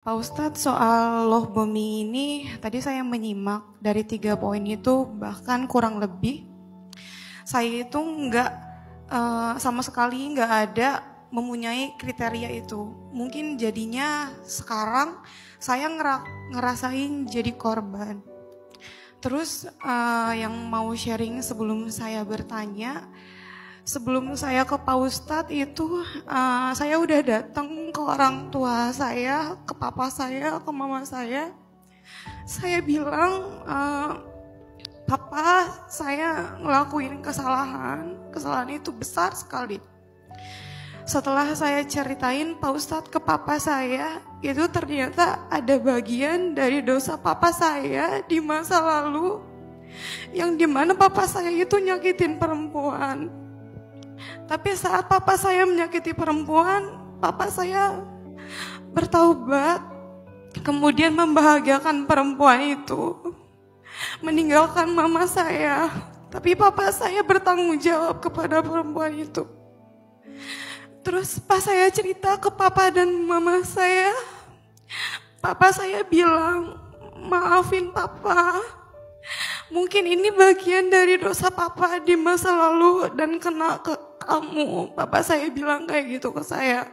Pak Ustadz, soal loh bumi ini tadi saya menyimak dari 3 poin itu, bahkan kurang lebih saya itu sama sekali nggak ada mempunyai kriteria itu. Mungkin jadinya sekarang saya ngerasain jadi korban. Terus yang mau sharing sebelum saya bertanya, sebelum saya ke Pak Ustadz itu saya udah datang ke orang tua saya, ke papa saya, ke mama saya. Saya bilang, papa, saya ngelakuin kesalahan itu besar sekali. Setelah saya ceritain Pak Ustadz ke papa saya, itu ternyata ada bagian dari dosa papa saya di masa lalu, yang dimana papa saya itu nyakitin perempuan. Tapi saat papa saya menyakiti perempuan, papa saya bertaubat, kemudian membahagiakan perempuan itu, meninggalkan mama saya. Tapi papa saya bertanggung jawab kepada perempuan itu. Terus pas saya cerita ke papa dan mama saya, papa saya bilang, maafin papa. Mungkin ini bagian dari dosa papa di masa lalu dan kena ke kamu. Papa saya bilang kayak gitu ke saya.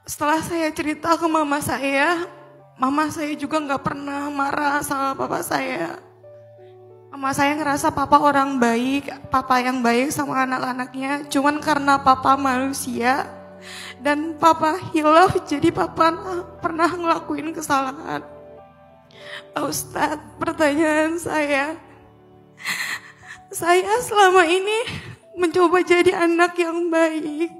Setelah saya cerita ke mama saya juga gak pernah marah sama papa saya. Mama saya ngerasa papa orang baik, papa yang baik sama anak-anaknya. Cuman karena papa manusia dan papa hilaf, jadi papa pernah ngelakuin kesalahan. Pak Ustadz, pertanyaan saya selama ini mencoba jadi anak yang baik.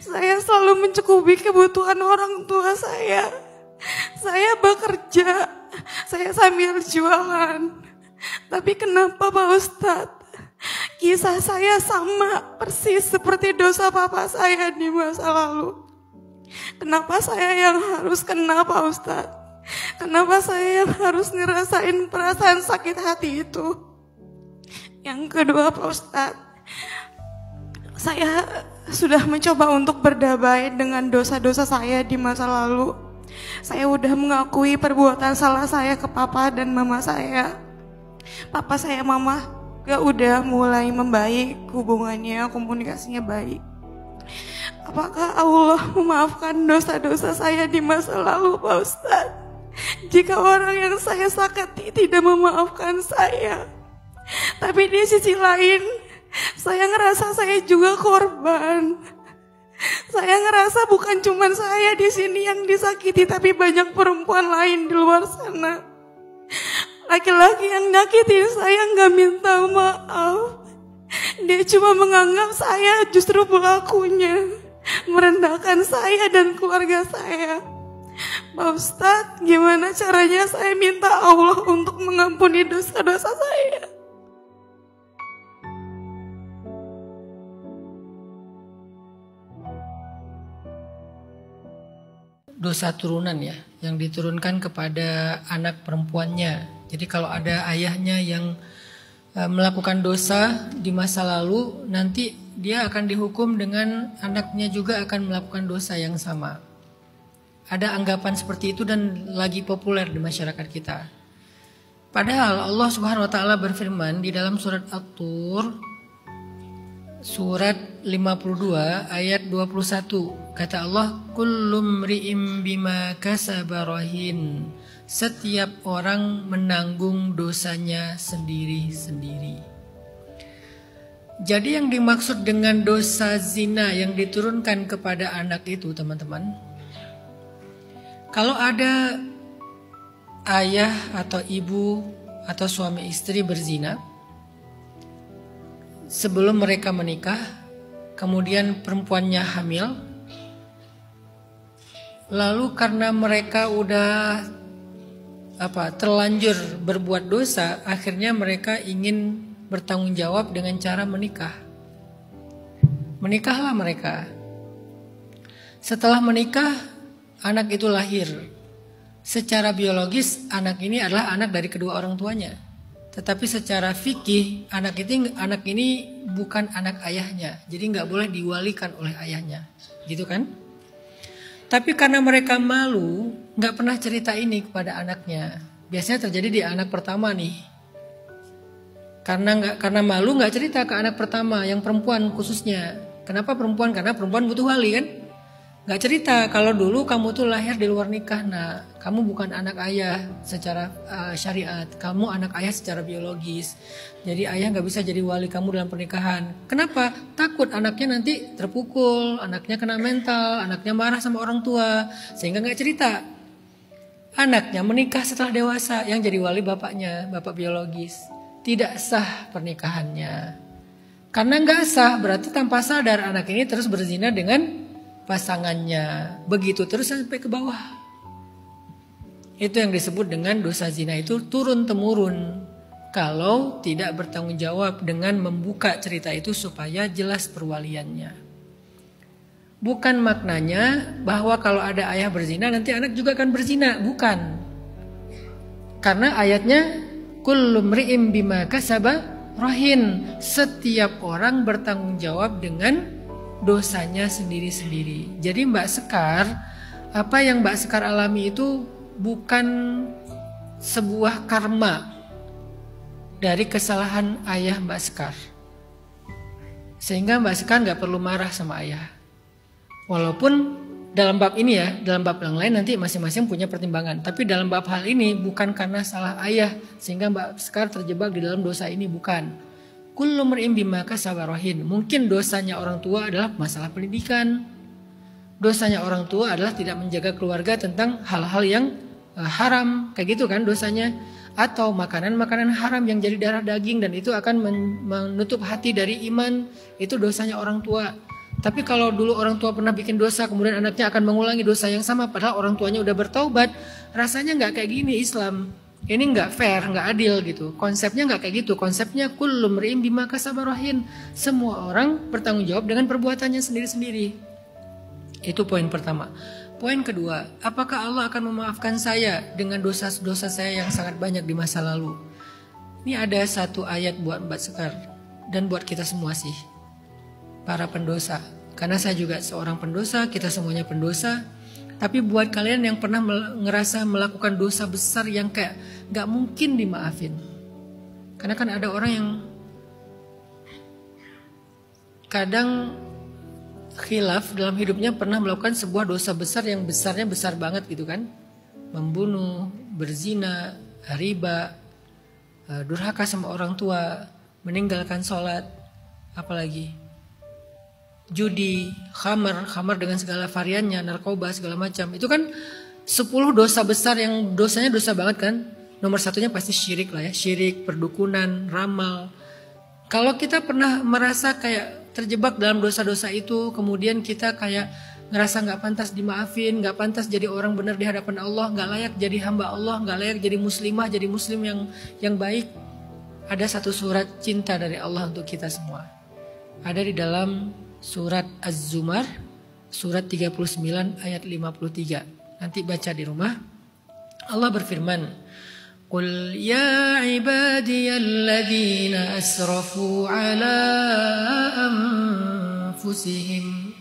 Saya selalu mencukupi kebutuhan orang tua saya. Saya bekerja, saya sambil jualan. Tapi kenapa Pak Ustadz, kisah saya sama persis seperti dosa papa saya di masa lalu? Kenapa saya yang harus kena, Pak Ustadz? Kenapa saya yang harus ngerasain perasaan sakit hati itu? Yang kedua, Pak Ustadz, saya sudah mencoba untuk berdamai dengan dosa-dosa saya di masa lalu. Saya udah mengakui perbuatan salah saya ke papa dan mama saya. Papa saya, mama udah mulai membaik hubungannya, komunikasinya baik. Apakah Allah memaafkan dosa-dosa saya di masa lalu, Pak Ustadz? Jika orang yang saya sakiti tidak memaafkan saya, tapi di sisi lain saya ngerasa saya juga korban. Saya ngerasa bukan cuma saya di sini yang disakiti, tapi banyak perempuan lain di luar sana. Laki-laki yang nyakitin saya nggak minta maaf. Dia cuma menganggap saya justru pelakunya, merendahkan saya dan keluarga saya. Pak Ustadz, gimana caranya saya minta Allah untuk mengampuni dosa-dosa saya? Dosa turunan ya, yang diturunkan kepada anak perempuannya. Jadi kalau ada ayahnya yang melakukan dosa di masa lalu, nanti dia akan dihukum dengan anaknya juga akan melakukan dosa yang sama. Ada anggapan seperti itu dan lagi populer di masyarakat kita. Padahal Allah Subhanahu wa taala berfirman di dalam surat At-Tur surat 52 ayat 21. Kata Allah, kullum ri'im bima kasaba rahin. Setiap orang menanggung dosanya sendiri-sendiri. Jadi yang dimaksud dengan dosa zina yang diturunkan kepada anak itu, teman-teman, kalau ada ayah atau ibu atau suami istri berzina sebelum mereka menikah, kemudian perempuannya hamil, lalu karena mereka udah terlanjur berbuat dosa, akhirnya mereka ingin bertanggung jawab dengan cara menikah. Menikahlah mereka. Setelah menikah, anak itu lahir. Secara biologis anak ini adalah anak dari kedua orang tuanya. Tetapi secara fikih anak ini bukan anak ayahnya. Jadi nggak boleh diwalikan oleh ayahnya. Gitu kan? Tapi karena mereka malu, nggak pernah cerita ini kepada anaknya. Biasanya terjadi di anak pertama nih. Karena malu nggak cerita ke anak pertama, yang perempuan khususnya. Kenapa perempuan? Karena perempuan butuh wali kan? Nggak cerita kalau dulu kamu tuh lahir di luar nikah, nah kamu bukan anak ayah secara syariat, kamu anak ayah secara biologis. Jadi ayah nggak bisa jadi wali kamu dalam pernikahan. Kenapa? Takut anaknya nanti terpukul, anaknya kena mental, anaknya marah sama orang tua, sehingga nggak cerita. Anaknya menikah setelah dewasa, yang jadi wali bapaknya, bapak biologis. Tidak sah pernikahannya. Karena nggak sah berarti tanpa sadar anak ini terus berzina dengan pasangannya, begitu terus sampai ke bawah. Itu yang disebut dengan dosa zina, itu turun temurun kalau tidak bertanggung jawab dengan membuka cerita itu supaya jelas perwaliannya. Bukan maknanya bahwa kalau ada ayah berzina nanti anak juga akan berzina, bukan. Karena ayatnya kullu mri'in bima kasaba rahin, setiap orang bertanggung jawab dengan dosanya sendiri-sendiri. Jadi Mbak Sekar, apa yang Mbak Sekar alami itu bukan sebuah karma dari kesalahan ayah Mbak Sekar. Sehingga Mbak Sekar gak perlu marah sama ayah. Walaupun dalam bab ini ya, dalam bab yang lain nanti masing-masing punya pertimbangan. Tapi dalam bab hal ini bukan karena salah ayah sehingga Mbak Sekar terjebak di dalam dosa ini, bukan. Kullu mar'in bima kasaba rahin. Mungkin dosanya orang tua adalah masalah pendidikan. Dosanya orang tua adalah tidak menjaga keluarga tentang hal-hal yang haram, kayak gitu kan dosanya. Atau makanan-makanan haram yang jadi darah daging dan itu akan menutup hati dari iman, itu dosanya orang tua. Tapi kalau dulu orang tua pernah bikin dosa kemudian anaknya akan mengulangi dosa yang sama padahal orang tuanya udah bertaubat, rasanya nggak kayak gini Islam. Ini nggak fair, nggak adil gitu. Konsepnya nggak kayak gitu. Konsepnya kullu mri'in bima kasaba rahin. Semua orang bertanggung jawab dengan perbuatannya sendiri-sendiri. Itu poin pertama. Poin kedua, apakah Allah akan memaafkan saya dengan dosa-dosa saya yang sangat banyak di masa lalu? Ini ada satu ayat buat Mbak Sekar dan buat kita semua sih, para pendosa. Karena saya juga seorang pendosa, kita semuanya pendosa. Tapi buat kalian yang pernah ngerasa melakukan dosa besar yang kayak gak mungkin dimaafin. Karena kan ada orang yang kadang khilaf dalam hidupnya pernah melakukan sebuah dosa besar yang besarnya besar banget gitu kan. Membunuh, berzina, riba, durhaka sama orang tua, meninggalkan sholat, apalagi judi, khamar dengan segala variannya, narkoba segala macam. Itu kan 10 dosa besar yang dosanya dosa banget kan. Nomor satunya pasti syirik lah ya, syirik, perdukunan, ramal. Kalau kita pernah merasa kayak terjebak dalam dosa-dosa itu, kemudian kita kayak ngerasa gak pantas dimaafin, gak pantas jadi orang benar di hadapan Allah, gak layak jadi hamba Allah, gak layak jadi muslimah, jadi muslim yang baik. Ada satu surat cinta dari Allah untuk kita semua. Ada di dalam surat Az-Zumar, surat 39 ayat 53. Nanti baca di rumah. Allah berfirman, Qul ya ibadiyalladzina asrafu ala anfusihim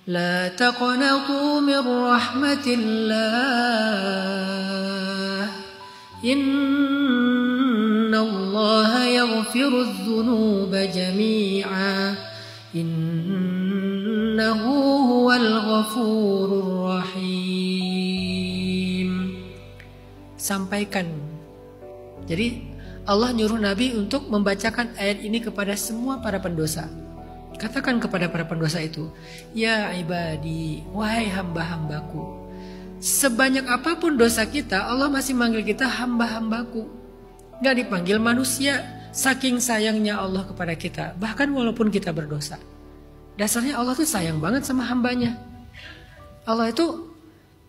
la taqnatu min rahmatillah innallaha yaghfirudz dzunuba jami'a innahu huwal ghafurur rahim. Sampaikan. Jadi Allah nyuruh Nabi untuk membacakan ayat ini kepada semua para pendosa. Katakan kepada para pendosa itu, ya ibadi, wahai hamba-hambaku, sebanyak apapun dosa kita, Allah masih manggil kita hamba-hambaku. Gak dipanggil manusia. Saking sayangnya Allah kepada kita, bahkan walaupun kita berdosa. Dasarnya Allah tuh sayang banget sama hambanya. Allah itu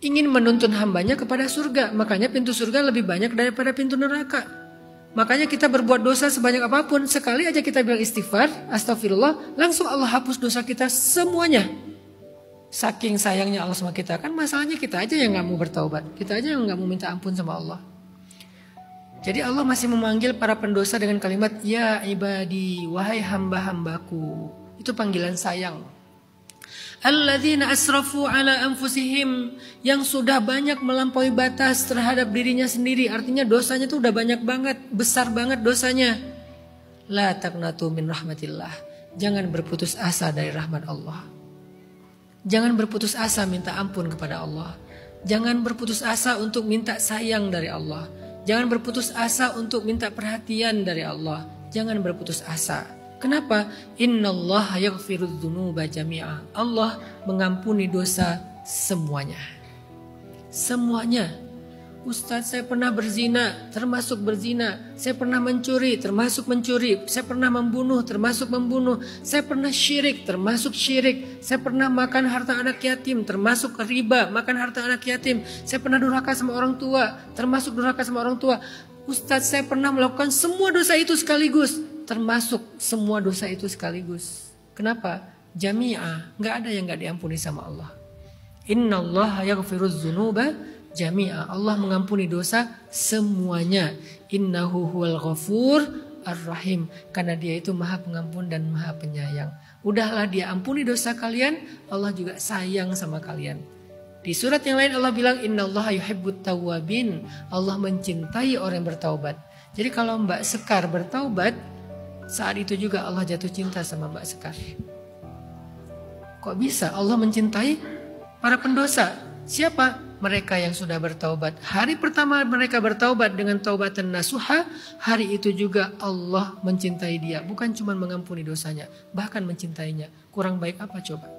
ingin menuntun hambanya kepada surga. Makanya pintu surga lebih banyak daripada pintu neraka. Makanya kita berbuat dosa sebanyak apapun, sekali aja kita bilang istighfar, astagfirullah, langsung Allah hapus dosa kita semuanya. Saking sayangnya Allah sama kita. Kan masalahnya kita aja yang gak mau bertaubat, kita aja yang gak mau minta ampun sama Allah. Jadi Allah masih memanggil para pendosa dengan kalimat ya ibadi, wahai hamba-hambaku. Itu panggilan sayang. Alladzina asrafu ala anfusihim, yang sudah banyak melampaui batas terhadap dirinya sendiri. Artinya dosanya tuh udah banyak banget, besar banget dosanya. La taqnatu min rahmatillah. Jangan berputus asa dari rahmat Allah. Jangan berputus asa minta ampun kepada Allah. Jangan berputus asa untuk minta sayang dari Allah. Jangan berputus asa untuk minta perhatian dari Allah. Jangan berputus asa. Kenapa? Innallaha yaghfirudz dzunuba jami'a. Allah mengampuni dosa semuanya. Semuanya. Ustadz, saya pernah berzina, termasuk berzina. Saya pernah mencuri, termasuk mencuri. Saya pernah membunuh, termasuk membunuh. Saya pernah syirik, termasuk syirik. Saya pernah makan harta anak yatim, termasuk riba, makan harta anak yatim. Saya pernah durhaka sama orang tua, termasuk durhaka sama orang tua. Ustadz, saya pernah melakukan semua dosa itu sekaligus, termasuk semua dosa itu sekaligus. Kenapa? Jami'ah, nggak ada yang nggak diampuni sama Allah. Innallaha yaghfirudz dzunuba jami'a. Allah mengampuni dosa semuanya. Innahu huwal ghafur ar-rahim. Karena dia itu maha pengampun dan maha penyayang. Udahlah dia ampuni dosa kalian, Allah juga sayang sama kalian. Di surat yang lain Allah bilang innallaha yuhibbut tawwabin. Allah mencintai orang yang bertaubat. Jadi kalau Mbak Sekar bertaubat, saat itu juga Allah jatuh cinta sama Mbak Sekar. Kok bisa Allah mencintai para pendosa? Siapa? Mereka yang sudah bertaubat. Hari pertama mereka bertaubat dengan taubatan nasuha, hari itu juga Allah mencintai dia. Bukan cuma mengampuni dosanya, bahkan mencintainya. Kurang baik apa coba?